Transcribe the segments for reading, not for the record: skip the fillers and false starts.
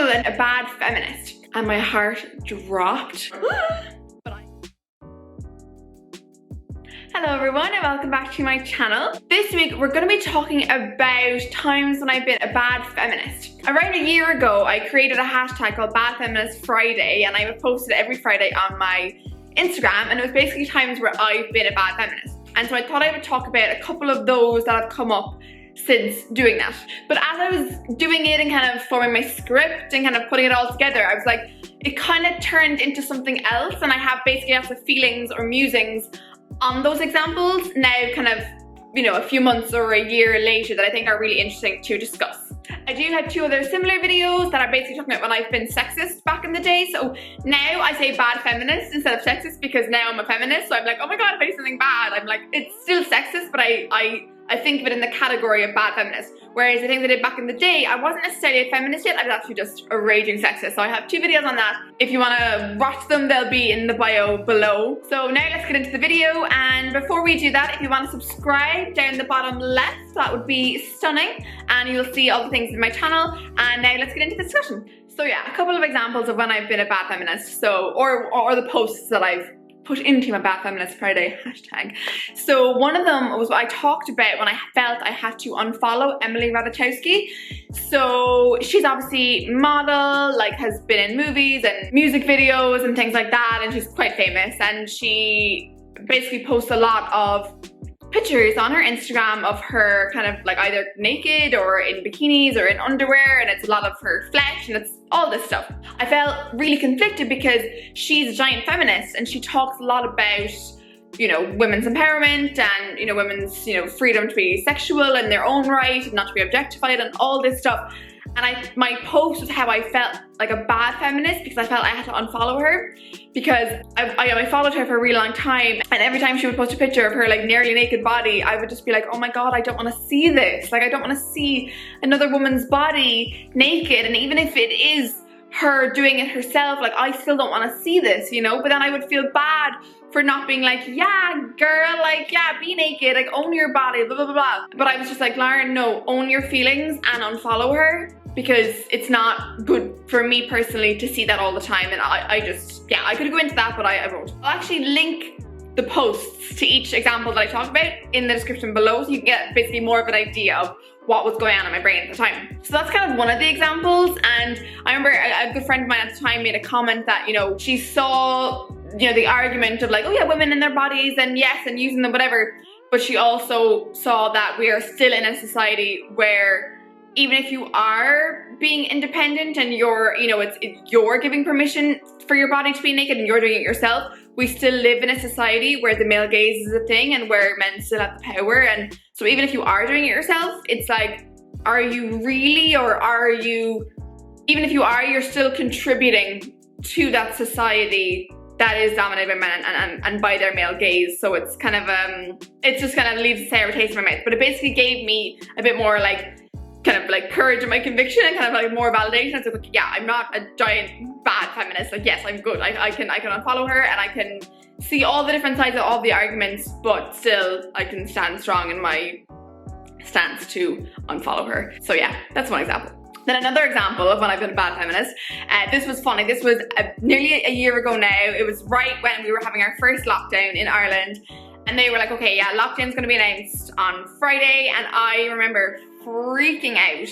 label a bad feminist, and my heart dropped. Hello everyone and welcome back to my channel. This week we're going to be talking about times when I've been a bad feminist. Around a year ago I created a hashtag called Bad Feminist Friday, and I would post it every Friday on my Instagram, and it was basically times where I've been a bad feminist. And so I thought I would talk about a couple of those that have come up since doing that. But as I was doing it and kind of forming my script and kind of putting it all together, I was like, it kind of turned into something else, and I have basically lots of feelings or musings on those examples now, kind of, you know, a few months or a year later, that I think are really interesting to discuss. I do have two other similar videos that are basically talking about when I've been sexist back in the day. So now I say bad feminist instead of sexist because now I'm a feminist. So I'm like, oh my god, if I do something bad, I'm like, it's still sexist, but I think of it in the category of bad feminist. Whereas the things I did back in the day, I wasn't necessarily a feminist yet, I was actually just a raging sexist. So I have two videos on that. If you want to watch them, they'll be in the bio below. So now let's get into the video, and before we do that, if you want to subscribe down the bottom left, that would be stunning, and you'll see all the things in my channel. And now let's get into the discussion. So yeah, a couple of examples of when I've been a bad feminist, so or the posts that I've put into my Bad Feminist Friday hashtag. So one of them was what I talked about when I felt I had to unfollow Emily Ratajkowski. So she's obviously model, like has been in movies and music videos and things like that, and she's quite famous, and she basically posts a lot of pictures on her Instagram of her kind of like either naked or in bikinis or in underwear, and it's a lot of her flesh and it's all this stuff. I felt really conflicted because she's a giant feminist and she talks a lot about, you know, women's empowerment and, you know, women's, you know, freedom to be sexual in their own right and not to be objectified and all this stuff. And my post was how I felt like a bad feminist because I felt I had to unfollow her because I followed her for a really long time, and every time she would post a picture of her like nearly naked body, I would just be like, oh my god, I don't want to see this. Like, I don't want to see another woman's body naked, and even if it is her doing it herself, like, I still don't want to see this, you know? But then I would feel bad for not being like, yeah, girl, like, yeah, be naked, like, own your body, blah, blah, blah, blah. But I was just like, Lauren, no, own your feelings and unfollow her, because it's not good for me personally to see that all the time. And I just, yeah, I could go into that, but I won't. I'll actually link the posts to each example that I talked about in the description below, so you can get basically more of an idea of what was going on in my brain at the time. So that's kind of one of the examples. And I remember a good friend of mine at the time made a comment that, you know, she saw, you know, the argument of like, oh yeah, women in their bodies and yes, and using them, whatever. But she also saw that we are still in a society where even if you are being independent and you're, you know, you're giving permission for your body to be naked and you're doing it yourself, we still live in a society where the male gaze is a thing and where men still have the power. And so even if you are doing it yourself, it's like, are you really, or are you, even if you are, you're still contributing to that society that is dominated by men and by their male gaze. So it's kind of, it just kind of leaves a sour taste in my mouth. But it basically gave me a bit more like, kind of like courage in my conviction and kind of like more validation. So yeah, I'm not a giant bad feminist. Like, yes, I'm good. I can unfollow her and I can see all the different sides of all the arguments, but still I can stand strong in my stance to unfollow her. So yeah, that's one example. Then another example of when I've been a bad feminist. This was funny. This was nearly a year ago now. It was right when we were having our first lockdown in Ireland. And they were like, okay, yeah, lockdown's gonna be announced on Friday. And I remember freaking out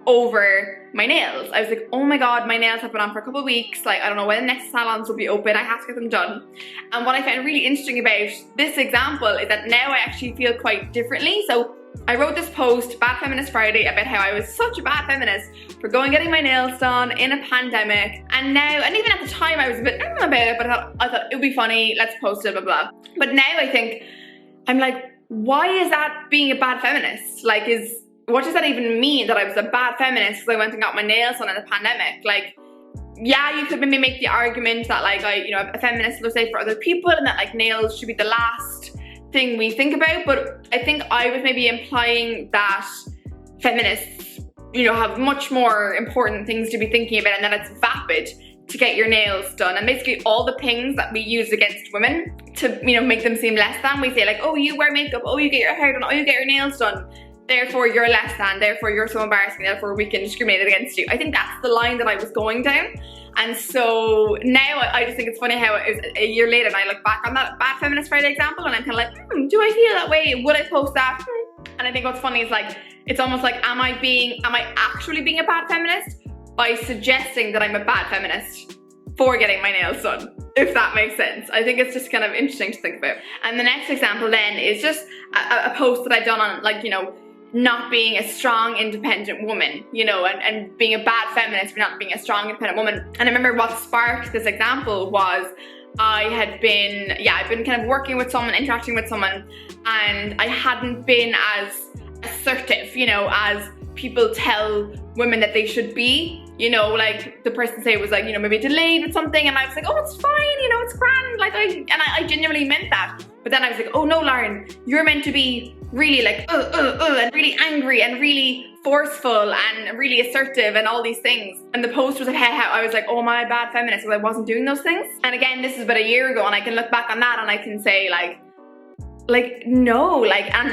over my nails. I was like, oh my god, my nails have been on for a couple of weeks. Like, I don't know when the next salons will be open. I have to get them done. And what I found really interesting about this example is that now I actually feel quite differently. So I wrote this post, Bad Feminist Friday, about how I was such a bad feminist for going and getting my nails done in a pandemic. And now, and even at the time I was a bit about it, but I thought it would be funny, let's post it, blah, blah. But now I think, I'm like, why is that being a bad feminist? Like, what does that even mean, that I was a bad feminist because I went and got my nails done in a pandemic? Like, yeah, you could maybe make the argument that like, a feminist will say for other people and that like nails should be the last thing we think about, but I think I was maybe implying that feminists, you know, have much more important things to be thinking about, and that it's vapid to get your nails done. And basically all the things that we use against women to, you know, make them seem less than, we say like, oh, you wear makeup, oh, you get your hair done, oh, you get your nails done. therefore you're less than, therefore you're so embarrassing, therefore we can discriminate against you. I think that's the line that I was going down. And so now I just think it's funny how it was a year later and I look back on that bad Feminist Friday example and I'm kind of like, do I feel that way? Would I post that? And I think what's funny is like, it's almost like, am I actually being a bad feminist by suggesting that I'm a bad feminist for getting my nails done, if that makes sense. I think it's just kind of interesting to think about. And the next example then is just a post that I've done on, like, you know, not being a strong, independent woman, you know, and being a bad feminist for not being a strong, independent woman. And I remember what sparked this example was I'd been kind of working with someone, interacting with someone, and I hadn't been as assertive, you know, as people tell women that they should be. You know, like the person say was like, you know, maybe delayed with something, and I was like, oh, it's fine, you know, it's grand. Like I genuinely meant that. But then I was like, oh no, Lauren, you're meant to be really like, and really angry and really forceful and really assertive and all these things. And the post was like, how I was like, oh, my bad feminist, because I wasn't doing those things. And again, this is about a year ago, and I can look back on that and I can say like no, like, and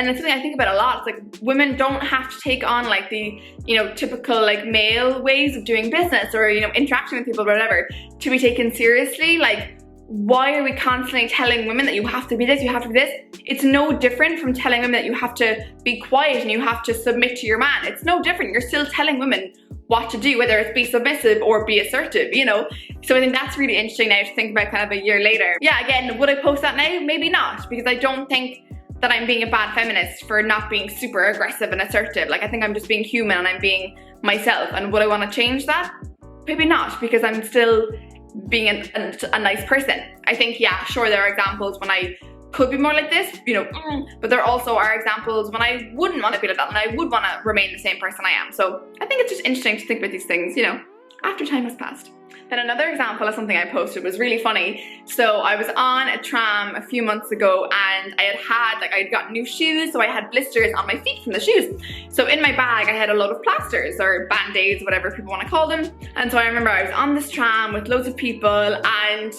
it's something I think about a lot. It's like, women don't have to take on like the, you know, typical like male ways of doing business or, you know, interacting with people or whatever to be taken seriously. Like, why are we constantly telling women that you have to be this, you have to be this? It's no different from telling women that you have to be quiet and you have to submit to your man. It's no different. You're still telling women what to do, whether it's be submissive or be assertive, you know? So I think that's really interesting now to think about kind of a year later. Yeah, again, would I post that now? Maybe not, because I don't think that I'm being a bad feminist for not being super aggressive and assertive. Like, I think I'm just being human and I'm being myself. And would I want to change that? Maybe not, because I'm still being a nice person. I think, yeah, sure, there are examples when I could be more like this, you know, but there also are examples when I wouldn't want to be like that and I would want to remain the same person I am. So I think it's just interesting to think about these things, you know, after time has passed. Then another example of something I posted was really funny. So I was on a tram a few months ago and I'd got new shoes, so I had blisters on my feet from the shoes. So in my bag I had a load of plasters or band-aids, whatever people want to call them. And so I remember I was on this tram with loads of people, and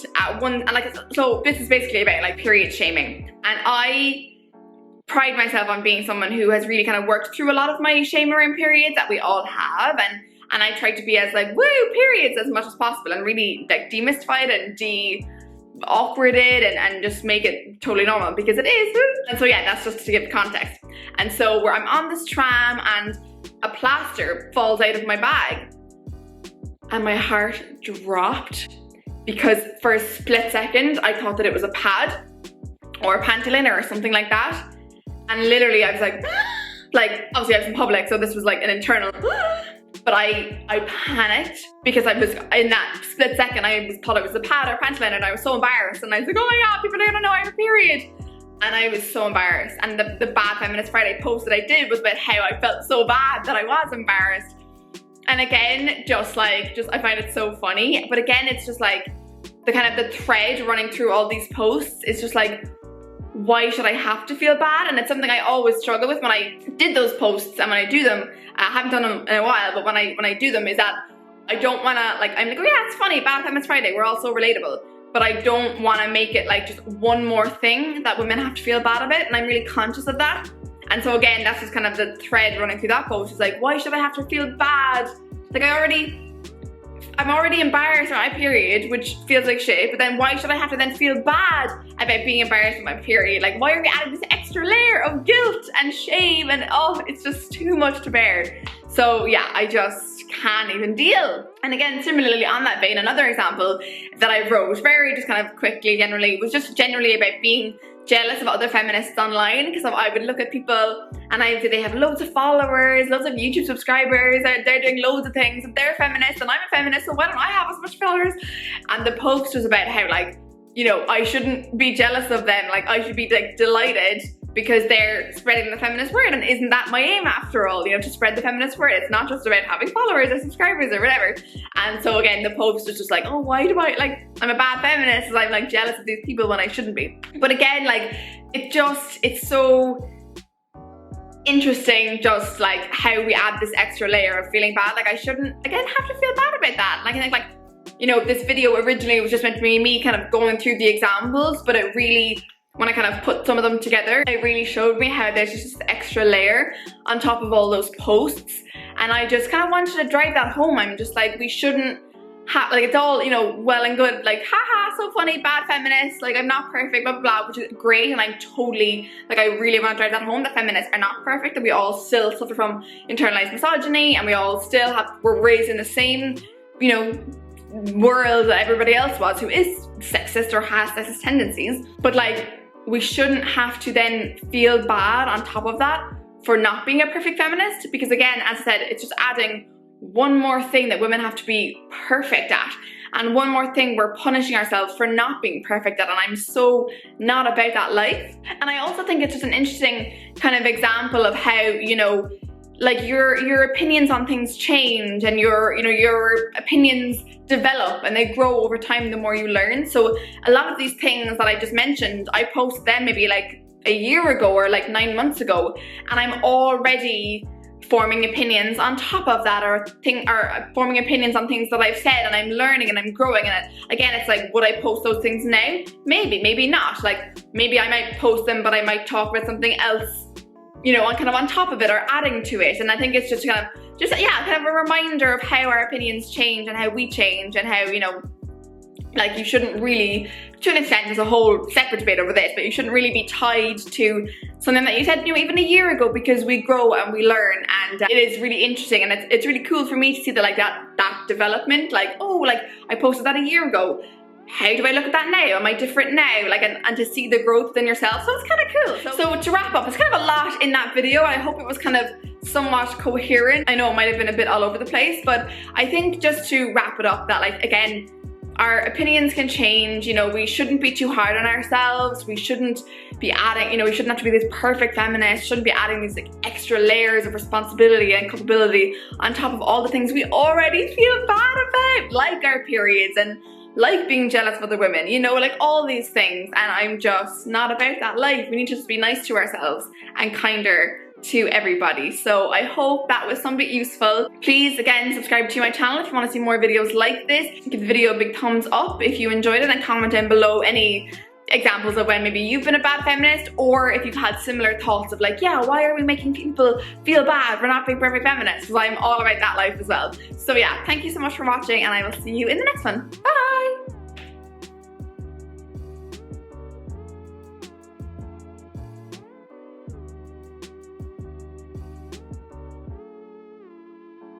so this is basically about like period shaming. And I pride myself on being someone who has really kind of worked through a lot of my shame around periods that we all have, and I try to be as like, woo, periods as much as possible and really like demystify it and awkward it and just make it totally normal, because it is. And so yeah, that's just to give context. And so where I'm on this tram and a plaster falls out of my bag and my heart dropped, because for a split second I thought that it was a pad or a panty liner or something like that. And literally I was like obviously I was in public, so this was like an internal, but I panicked because I was, in that split second, thought it was a pad or panty liner, and I was so embarrassed. And I was like, oh my God, people are gonna know I have a period. And I was so embarrassed. And the bad Feminist Friday post that I did was about how I felt so bad that I was embarrassed. And again, I find it so funny. But again, it's just like the thread running through all these posts is just like, why should I have to feel bad? And it's something I always struggle with when I did those posts, and when I do them, I haven't done them in a while, but when I do them, is that I don't wanna, I'm like, oh yeah, it's funny, bad Feminist Friday, we're all so relatable, but I don't wanna make it like just one more thing that women have to feel bad about, and I'm really conscious of that. And so again, that's just kind of the thread running through that post, is like, why should I have to feel bad? Like, I'm already embarrassed about my period, which feels like shit, but then why should I have to then feel bad about being embarrassed with my period? Like, why are we adding this extra layer of guilt and shame, and oh, it's just too much to bear. So yeah, I just can't even deal. And again, similarly on that vein, another example that I wrote very just kind of quickly generally was just generally about being jealous of other feminists online, because I would look at people and I'd say they have loads of followers, loads of YouTube subscribers, they're doing loads of things, and they're feminists and I'm a feminist, so why don't I have as much followers? And the post was about how, like, you know, I shouldn't be jealous of them, like I should be like delighted because they're spreading the feminist word, and isn't that my aim after all, you know, to spread the feminist word? It's not just about having followers or subscribers or whatever. And so again, the post was just like, oh, why do I, like, I'm a bad feminist, I'm like jealous of these people when I shouldn't be. But again, like, it's so interesting just like how we add this extra layer of feeling bad. Like, I shouldn't, again, have to feel bad about that. Like, I think, like, you know, this video originally was just meant to be me kind of going through the examples, but it really when I kind of put some of them together, it really showed me how there's just this extra layer on top of all those posts. And I just kind of wanted to drive that home. I'm just like, we shouldn't have, like, it's all, you know, well and good, like, haha, so funny, bad feminists, like, I'm not perfect, blah, blah, blah, which is great. And I'm totally, like, I really want to drive that home, that feminists are not perfect, that we all still suffer from internalized misogyny, and we all still we're raised in the same, you know, world that everybody else was who is sexist or has sexist tendencies. But like, we shouldn't have to then feel bad on top of that for not being a perfect feminist, because again, as I said, it's just adding one more thing that women have to be perfect at, and one more thing we're punishing ourselves for not being perfect at, and I'm so not about that life. And I also think it's just an interesting kind of example of how, you know, like your opinions on things change, and your opinions develop and they grow over time the more you learn. So a lot of these things that I just mentioned, I posted them maybe like a year ago or like 9 months ago, and I'm already forming opinions on top of that, or forming opinions on things that I've said, and I'm learning and I'm growing. And again, it's like, would I post those things now? Maybe not. Like, maybe I might post them, but I might talk about something else, you know, kind of on top of it or adding to it. And I think it's just kind of a reminder of how our opinions change and how we change, and how, you know, like, you shouldn't really, to an extent, there's a whole separate debate over this, but you shouldn't really be tied to something that you said, you know, even a year ago, because we grow and we learn. And it is really interesting, and it's really cool for me to see that, like, that development, like, oh, like, I posted that a year ago, how do I look at that now? Am I different now? Like, and to see the growth within yourself. So it's kind of cool. So to wrap up, it's kind of a lot in that video. I hope it was kind of somewhat coherent. I know it might have been a bit all over the place, but I think just to wrap it up, that, like, again, our opinions can change. You know, we shouldn't be too hard on ourselves. We shouldn't be adding, you know, we shouldn't have to be this perfect feminist. Shouldn't be adding these, like, extra layers of responsibility and culpability on top of all the things we already feel bad about, like our periods and like being jealous of other women, you know, like all these things. And I'm just not about that life. We need to just be nice to ourselves and kinder to everybody. So I hope that was somewhat useful. Please, again, subscribe to my channel if you want to see more videos like this. Give the video a big thumbs up if you enjoyed it, and comment down below any examples of when maybe you've been a bad feminist, or if you've had similar thoughts of, like, yeah, why are we making people feel bad for not being perfect feminists? Because I'm all about that life as well. So yeah, thank you so much for watching, and I will see you in the next one. Bye!